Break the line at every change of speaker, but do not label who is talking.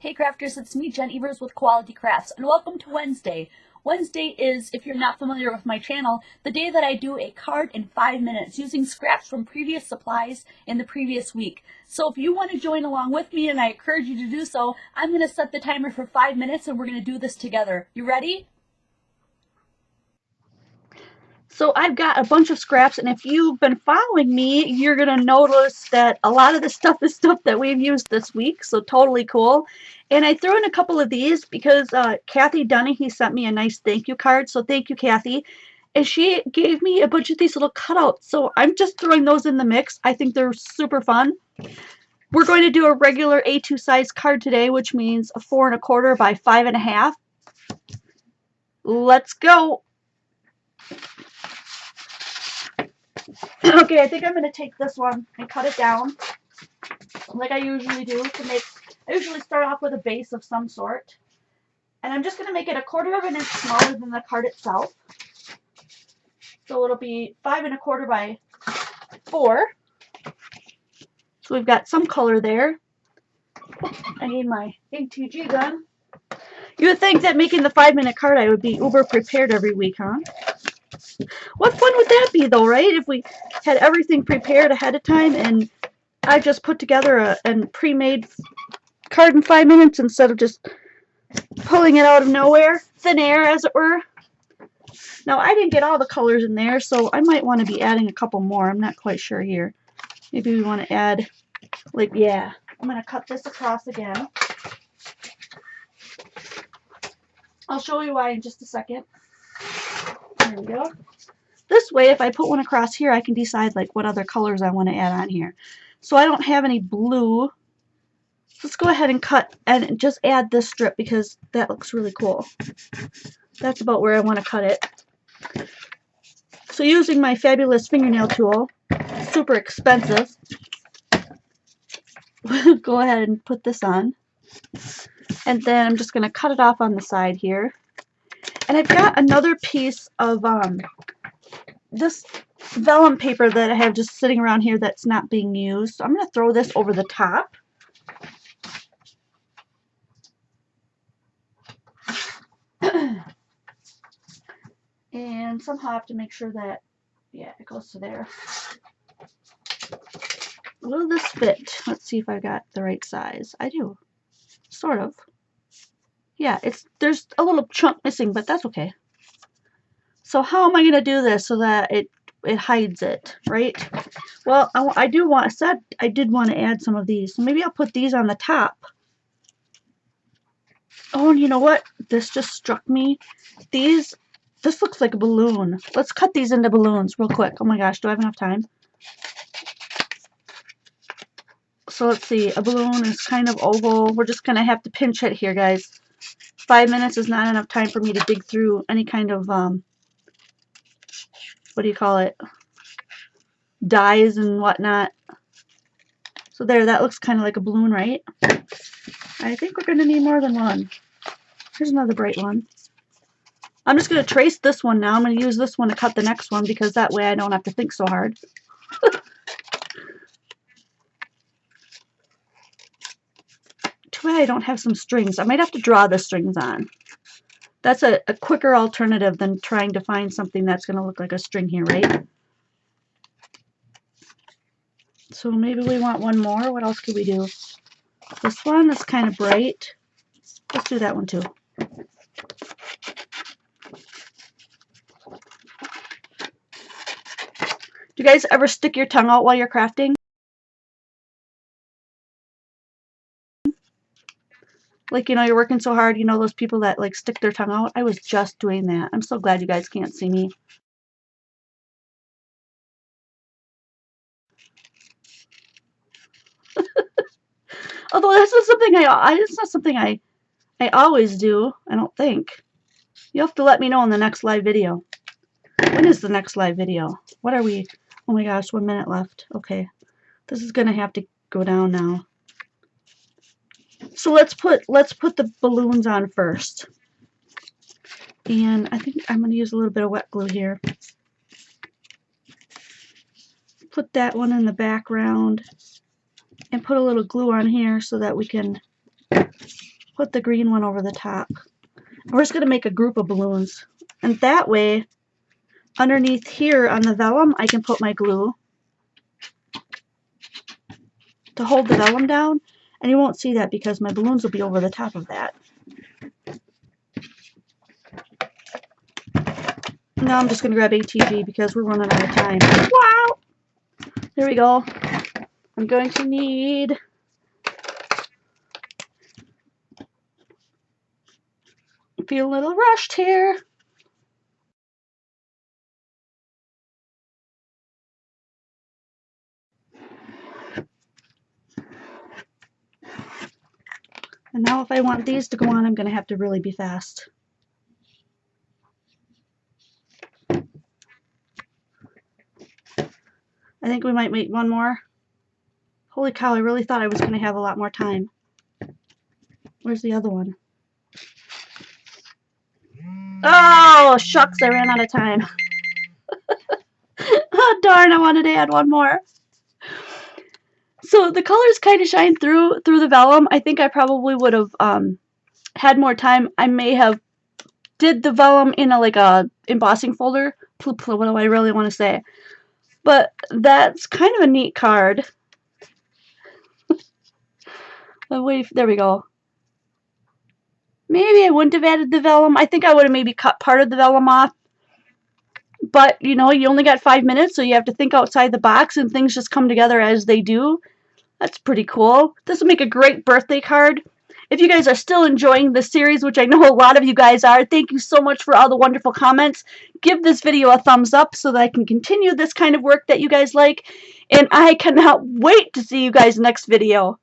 Hey crafters, it's me, Jen Evers with Koala T Crafts, and welcome to Wednesday. Wednesday is, if you're not familiar with my channel, the day that I do a card in 5 minutes using scraps from previous supplies in the previous week. So if you want to join along with me, and I encourage you to do so, I'm going to set the timer for 5 minutes and we're going to do this together. You ready? So I've got a bunch of scraps, and if you've been following me, you're going to notice that a lot of this stuff is stuff that we've used this week, so totally cool. And I threw in a couple of these because Kathy Dunning sent me a nice thank you card, so thank you, Kathy. And she gave me a bunch of these little cutouts, so I'm just throwing those in the mix. I think they're super fun. We're going to do a regular A2 size card today, which means a 4 1/4 by 5 1/2. Let's go. Okay, I think I'm going to take this one and cut it down like I usually do I usually start off with a base of some sort. And I'm just going to make it a 1/4 of an inch smaller than the card itself. So it'll be 5 1/4 by 4. So we've got some color there. I need my ATG gun. You would think that making the 5-minute card I would be uber prepared every week, huh? What fun would that be, though, right? If we had everything prepared ahead of time and I just put together a pre-made card in 5 minutes instead of just pulling it out of nowhere, thin air, as it were. Now, I didn't get all the colors in there, so I might want to be adding a couple more. I'm not quite sure here. Maybe we want to add, like, yeah. I'm going to cut this across again. I'll show you why in just a second. There we go. This way, if I put one across here, I can decide like what other colors I want to add on here. So I don't have any blue. Let's go ahead and cut and just add this strip because that looks really cool. That's about where I want to cut it. So using my fabulous fingernail tool, super expensive, go ahead and put this on. And then I'm just going to cut it off on the side here. And I've got another piece of this vellum paper that I have just sitting around here that's not being used. So I'm going to throw this over the top. And somehow I have to make sure that, yeah, it goes to there. Will this fit? Let's see if I got the right size. I do. Sort of. Yeah, there's a little chunk missing, but that's okay. So how am I going to do this so that it hides it, right? Well, I did want to add some of these. So maybe I'll put these on the top. Oh, and you know what? This just struck me. This looks like a balloon. Let's cut these into balloons real quick. Oh my gosh, do I have enough time? So let's see. A balloon is kind of oval. We're just going to have to pinch it here, guys. 5 minutes is not enough time for me to dig through any kind of, what do you call it? Dyes and whatnot. So there, that looks kind of like a balloon, right? I think we're going to need more than one. Here's another bright one. I'm just going to trace this one now. I'm going to use this one to cut the next one because that way I don't have to think so hard. Too bad I don't have some strings. I might have to draw the strings on. That's a quicker alternative than trying to find something that's going to look like a string here, right? So maybe we want one more. What else could we do? This one is kind of bright. Let's do that one too. Do you guys ever stick your tongue out while you're crafting? Like, you know, you're working so hard, you know, those people that like stick their tongue out. I was just doing that. I'm so glad you guys can't see me. Although this is something it's not something I always do, I don't think. You'll have to let me know in the next live video. When is the next live video? What are we? Oh my gosh, 1 minute left. Okay. This is gonna have to go down now. So let's put the balloons on first. And I think I'm gonna use a little bit of wet glue here. Put that one in the background and put a little glue on here so that we can put the green one over the top. We're just going to make a group of balloons. And that way, underneath here on the vellum, I can put my glue to hold the vellum down. And you won't see that because my balloons will be over the top of that. Now I'm just going to grab ATG because we're running out of time. Wow! There we go. I'm going to need... I feel a little rushed here. And now if I want these to go on, I'm going to have to really be fast. I think we might make one more. Holy cow, I really thought I was going to have a lot more time. Where's the other one? Oh, shucks, I ran out of time. Oh, darn, I wanted to add one more. So the colors kind of shine through the vellum. I think I probably would have had more time. I may have did the vellum in a embossing folder. What do I really want to say? But that's kind of a neat card. Wait, there we go. Maybe I wouldn't have added the vellum. I think I would have maybe cut part of the vellum off. But, you know, you only got 5 minutes, so you have to think outside the box, and things just come together as they do. That's pretty cool. This will make a great birthday card. If you guys are still enjoying this series, which I know a lot of you guys are, thank you so much for all the wonderful comments. Give this video a thumbs up so that I can continue this kind of work that you guys like. And I cannot wait to see you guys next video.